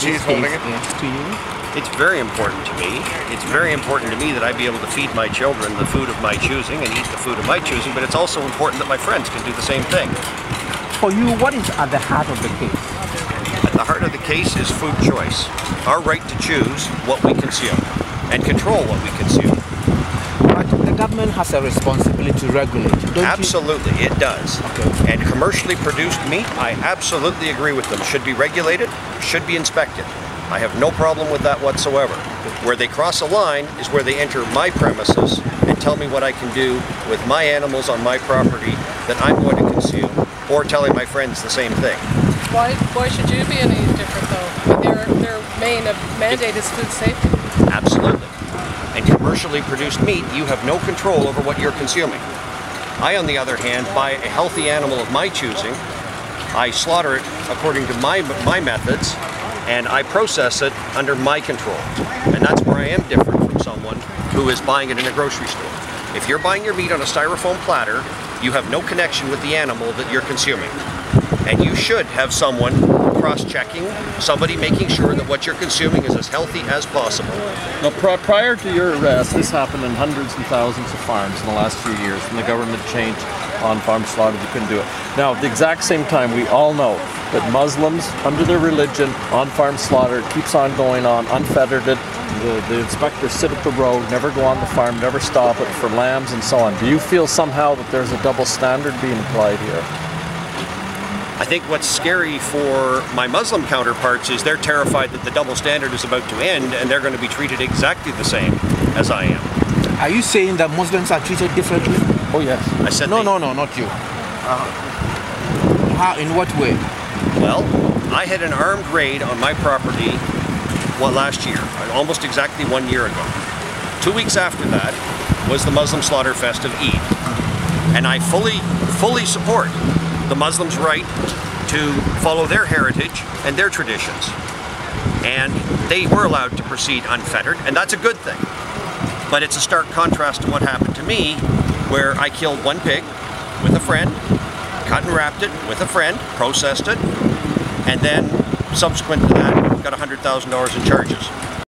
She's holding it. To you? It's very important to me. It's very important to me that I be able to feed my children the food of my choosing and eat the food of my choosing, but it's also important that my friends can do the same thing. For you, what is at the heart of the case? At the heart of the case is food choice. Our right to choose what we consume and control what we consume. But the government has a responsibility to regulate, don't Absolutely, it does. Okay. And commercially produced meat, I absolutely agree with them. Should be regulated, should be inspected. I have no problem with that whatsoever. Where they cross a line is where they enter my premises and tell me what I can do with my animals on my property that I'm going to consume, or telling my friends the same thing. Why should you be any different though? I mean, their main mandate is food safety. Absolutely. And commercially produced meat, you have no control over what you're consuming. I, on the other hand, buy a healthy animal of my choosing. I slaughter it according to my methods, and I process it under my control. And that's where I am different from someone who is buying it in a grocery store. If you're buying your meat on a styrofoam platter, you have no connection with the animal that you're consuming. And you should have someone cross-checking, somebody making sure that what you're consuming is as healthy as possible. Now, prior to your arrest, this happened in hundreds and thousands of farms in the last few years, and the government changed on-farm slaughter. You couldn't do it. Now, at the exact same time, we all know that Muslims, under their religion, on-farm slaughter keeps on going on, unfettered it. The inspectors sit at the road, never go on the farm, never stop it for lambs and so on. Do you feel somehow that there's a double standard being applied here? I think what's scary for my Muslim counterparts is they're terrified that the double standard is about to end and they're going to be treated exactly the same as I am. Are you saying that Muslims are treated differently? Oh yes. I said No, not you. How? In what way? Well, I had an armed raid on my property, last year, almost exactly 1 year ago. 2 weeks after that was the Muslim Slaughter Fest of Eid. And I fully support the Muslims' right to follow their heritage and their traditions. And they were allowed to proceed unfettered, and that's a good thing. But it's a stark contrast to what happened to me, where I killed one pig with a friend, cut and wrapped it with a friend, processed it, and then subsequent to that got $100,000 in charges.